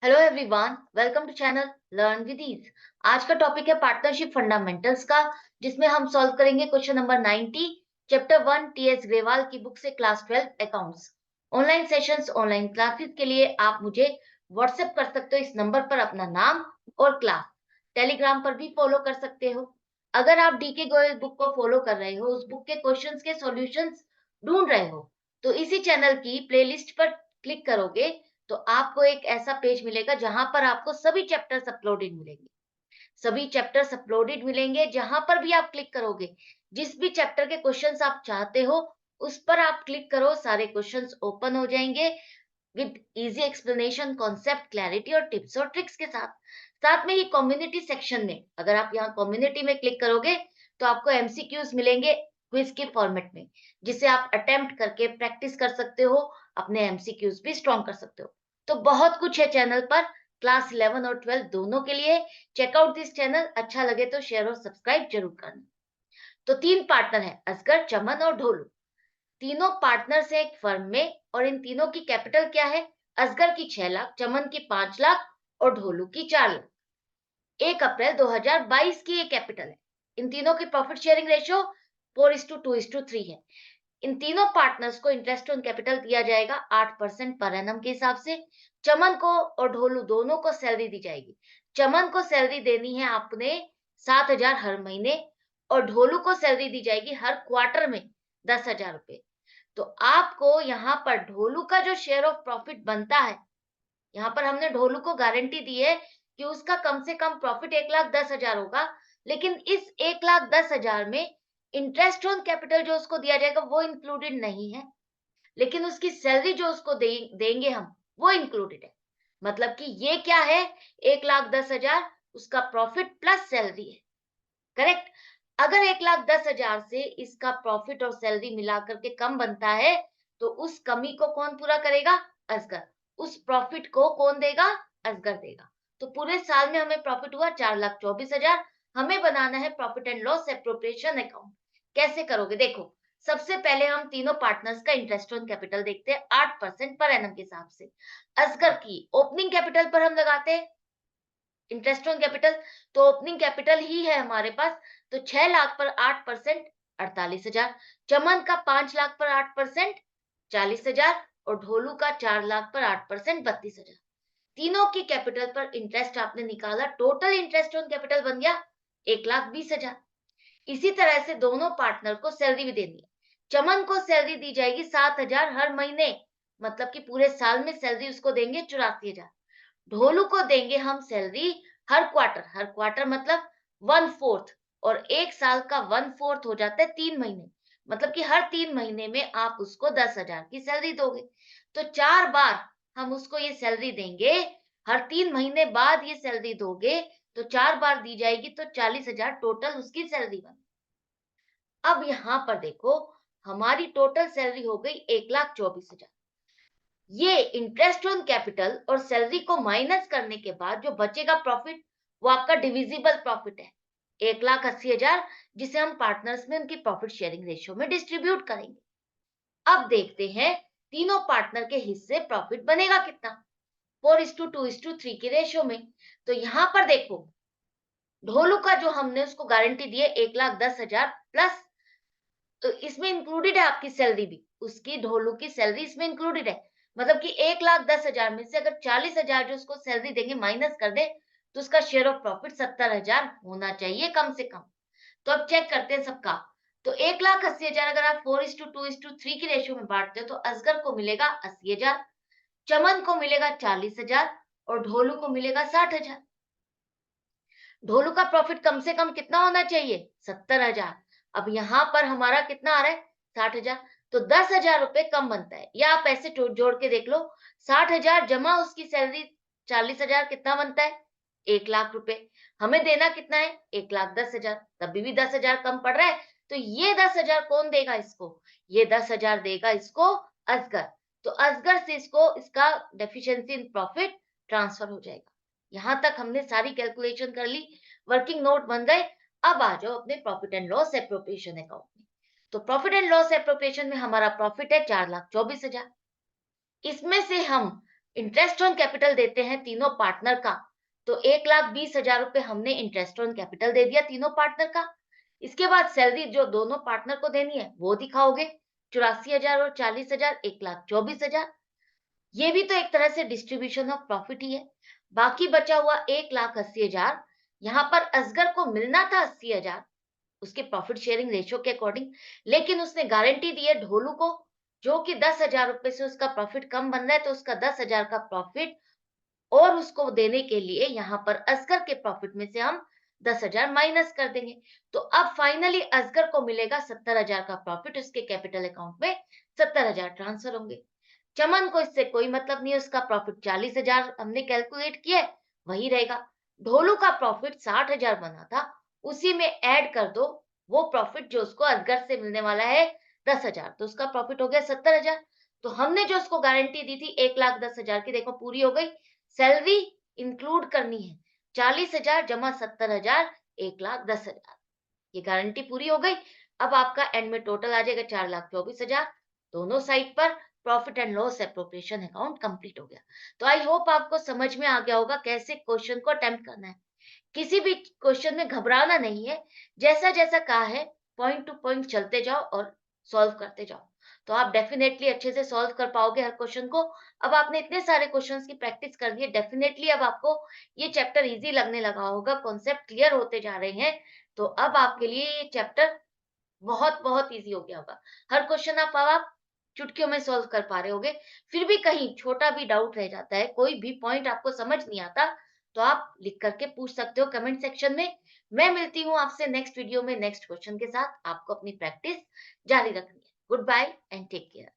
Hello everyone, welcome to channel Learn With Ease. आज का topic है पार्टनरशिप फंडामेंटल्स का, जिसमें हम सॉल्व करेंगे question number 90, chapter 1 TS Grewal की बुक से class 12 accounts. Online sessions, online classes के लिए आप मुझे व्हाट्सएप कर सकते हो इस नंबर पर अपना नाम और क्लास। टेलीग्राम पर भी फॉलो कर सकते हो। अगर आप डीके गोयल बुक को फॉलो कर रहे हो, उस बुक के क्वेश्चंस के सॉल्यूशंस ढूंढ रहे हो, तो इसी चैनल की प्लेलिस्ट पर क्लिक करोगे तो आपको एक ऐसा पेज मिलेगा जहां पर आपको सभी चैप्टर्स अपलोडेड मिलेंगे। सभी चैप्टर्स अपलोडेड मिलेंगे, जहां पर भी आप क्लिक करोगे, जिस भी चैप्टर के क्वेश्चंस आप चाहते हो उस पर आप क्लिक करो, सारे क्वेश्चंस ओपन हो जाएंगे with easy explanation, concept, clarity और टिप्स और ट्रिक्स के साथ। साथ में ही कम्युनिटी सेक्शन में, अगर आप यहाँ कम्युनिटी में क्लिक करोगे तो आपको एमसीक्यूज मिलेंगे क्विज के फॉर्मेट में, जिसे आप अटेम्प्ट करके प्रैक्टिस कर सकते हो, अपने एमसीक्यूज भी स्ट्रॉन्ग कर सकते हो। तो बहुत कुछ है चैनल पर, क्लास 11 और 12 दोनों के लिए। Checkout this channel. अच्छा लगे तो शेयर और सब्सक्राइब जरूर करना। तो तीन पार्टनर है, असगर, चमन और ढोलू। तीनों पार्टनर्स है एक फर्म में, और इन तीनों की कैपिटल क्या है? असगर की 6 लाख, चमन की 5 लाख और ढोलू की 4 लाख। 1 अप्रैल 2022 की ये कैपिटल है। इन तीनों की प्रॉफिट शेयरिंग रेशियो 4:2:3 है। इन तीनों पार्टनर्स को इंटरेस्ट ऑन कैपिटल दिया जाएगा 8% पर एनम के हिसाब से। चमन को और ढोलू दोनों को सैलरी दी जाएगी। चमन को सैलरी देनी है आपने 7,000 हर महीने, और ढोलू को सैलरी दी जाएगी हर क्वार्टर में 10,000 रुपए। तो आपको यहाँ पर ढोलू का जो शेयर ऑफ प्रॉफिट बनता है, यहाँ पर हमने ढोलू को गारंटी दी है कि उसका कम से कम प्रॉफिट 1,10,000 होगा। लेकिन इस 1,10,000 में इंटरेस्ट ऑन कैपिटल जो उसको दिया जाएगा वो इंक्लूडेड नहीं है, लेकिन उसकी सैलरी जो उसको देंगे हम, वो इंक्लूडेड है। मतलब कि ये क्या है? 1,10,000 उसका प्रॉफिट प्लस सैलरी है। करेक्ट। अगर 1,10,000 से इसका प्रॉफिट और सैलरी मिलाकर के कम बनता है, तो उस कमी को कौन पूरा करेगा? असगर। उस प्रॉफिट को कौन देगा? असगर देगा। तो पूरे साल में हमें प्रॉफिट हुआ 4,24,000। हमें बनाना है profit and loss appropriation account. कैसे करोगे? देखो, सबसे पहले हम तीनों पार्टनर्स का इंटरेस्ट ऑन कैपिटल देखते हैं 8% पर एनम के हिसाब से। असगर की ओपनिंग कैपिटल पर हम लगाते हैं इंटरेस्ट ऑन कैपिटल। तो ओपनिंग कैपिटल ही है हमारे पास। तो 6 लाख पर 8% 48,000। चमन का 5 लाख पर 8% 40,000। और ढोलू का 4 लाख पर 8% 32,000। तीनों की कैपिटल पर इंटरेस्ट आपने निकाला, टोटल इंटरेस्ट ऑन कैपिटल बन गया 1,20,000। इसी तरह से दोनों पार्टनर को सैलरी भी देनी है। चमन को सैलरी दी जाएगी 7,000 हर महीने, मतलब कि पूरे साल में सैलरी उसको देंगे 84,000। ढोलू को देंगे हम सैलरी हर क्वार्टर, हर क्वार्टर मतलब 1/4, और एक साल का 1/4 हो जाता है 3 महीने, मतलब कि हर 3 महीने में आप उसको 10,000 की सैलरी दोगे। तो 4 बार हम उसको ये सैलरी देंगे, हर 3 महीने बाद ये सैलरी दोगे, तो 4 बार दी जाएगी, तो 40,000 टोटल उसकी सैलरी बन। अब यहाँ पर देखो, हमारी टोटल सैलरी हो गई 1,24,000। ये इंटरेस्ट ऑन कैपिटल और सैलरी को माइनस करने के बाद जो बचेगा प्रॉफिट, वो आपका डिविजिबल प्रॉफिट है 1,80,000, जिसे हम पार्टनर्स में उनकी प्रॉफिट शेयरिंग रेशियो में डिस्ट्रीब्यूट करेंगे। अब देखते हैं तीनों पार्टनर के हिस्से प्रॉफिट बनेगा कितना, 4:2:3 की रेशियो में। तो यहाँ पर देखो, ढोलू का जो हमने उसको गारंटी दी है 1,10,000 प्लस, तो इसमें इंक्लूडेड है आपकी सैलरी भी, उसकी ढोलू की सैलरी इसमें इंक्लूडेड है। मतलब कि 1,10,000 में से अगर 40,000 जो उसको सैलरी देंगे माइनस कर दे, तो उसका शेयर ऑफ प्रॉफिट 70,000 होना चाहिए कम से कम। तो अब चेक करते हैं सबका। तो 1,80,000 अगर आप 4:2:3 की रेशियो में बांटते हो, तो असगर को मिलेगा 80,000, चमन को मिलेगा 40,000 और ढोलू को मिलेगा 60,000। ढोलू का प्रॉफिट कम से कम कितना होना चाहिए? 70,000। अब यहाँ पर हमारा कितना आ रहा है? 60,000। तो 10,000 रुपए कम बनता है, या आप ऐसे जोड़ के देख लो, 60,000 जमा उसकी सैलरी 40,000 कितना बनता है? 1,00,000 रुपए। हमें देना कितना है? 1,10,000। तभी भी 10,000 कम पड़ रहा है। तो ये 10,000 कौन देगा इसको? ये 10,000 देगा इसको असगर। तो असगर से इसको इसका डेफिशिएंसी इन प्रॉफिट ट्रांसफर हो जाएगा। यहाँ तक हमने सारी कैलकुलेशन कर ली, वर्किंग नोट बन गए। अब आ जाओ अपने profit and loss appropriation account में। तो प्रॉफिट एंड लॉस एप्रोप्रिएशन में हमारा प्रॉफिट है 4,24,000। इसमें से हम इंटरेस्ट ऑन कैपिटल देते हैं तीनों पार्टनर का, तो 1,20,000 रुपए हमने इंटरेस्ट ऑन कैपिटल दे दिया तीनों पार्टनर का। इसके बाद सैलरी जो दोनों पार्टनर को देनी है वो दिखाओगे, 84,000 और 40,000, 1,24,000। ये भी तो एक तरह से डिस्ट्रीब्यूशन ऑफ प्रॉफिट ही है। बाकी बचा हुआ 1,80,000, यहाँ पर असगर को मिलना था 80,000 उसके प्रॉफिट शेयरिंग रेशियो के अकॉर्डिंग, लेकिन उसने गारंटी दी है ढोलू को, जो कि 10,000 रुपए से उसका प्रॉफिट कम बन रहा है, तो उसका 10,000 का प्रॉफिट और उसको देने के लिए यहाँ पर असगर के प्रॉफिट में से हम 10,000 माइनस कर देंगे। तो अब फाइनली असगर को मिलेगा 70,000 का प्रॉफिट, उसके कैपिटल अकाउंट में 70,000 ट्रांसफर होंगे। चमन को इससे कोई मतलब नहीं है, उसका प्रॉफिट 40,000 हमने कैलकुलेट किया है, वही रहेगा। ढोलू का प्रॉफिट 60,000 बना था, उसी में ऐड कर दो वो प्रॉफिट जो उसको असगर से मिलने वाला है 10,000, तो उसका प्रॉफिट हो गया 70,000। तो हमने जो उसको गारंटी दी थी 1,10,000 की, देखो पूरी हो गई। सैलरी इंक्लूड करनी है, 40,000 जमा 70,000, 1,10,000, ये गारंटी पूरी हो गई। अब आपका एंड में टोटल आ जाएगा 4,24,000। दोनों साइड पर profit and loss appropriation account complete हो गया। तो आई होप आपको समझ में आ गया होगा कैसे क्वेश्चन को अटेम्प्ट करना है। किसी भी क्वेश्चन में घबराना नहीं है, जैसा जैसा कहा है पॉइंट टू पॉइंट चलते जाओ और सॉल्व करते जाओ, तो आप डेफिनेटली अच्छे से सॉल्व कर पाओगे हर क्वेश्चन को। अब आपने इतने सारे क्वेश्चंस की प्रैक्टिस कर ली है, डेफिनेटली अब आपको ये चैप्टर इजी लगने लगा होगा, कॉन्सेप्ट क्लियर होते जा रहे हैं। तो अब आपके लिए ये चैप्टर बहुत बहुत इजी हो गया होगा। हर क्वेश्चन आप चुटकियों में सॉल्व कर पा रहे होगे। फिर भी कहीं छोटा भी डाउट रह जाता है, कोई भी पॉइंट आपको समझ नहीं आता, तो आप लिख करके पूछ सकते हो कमेंट सेक्शन में। मैं मिलती हूँ आपसे नेक्स्ट वीडियो में नेक्स्ट क्वेश्चन के साथ। आपको अपनी प्रैक्टिस जारी रखनी है। Goodbye and take care.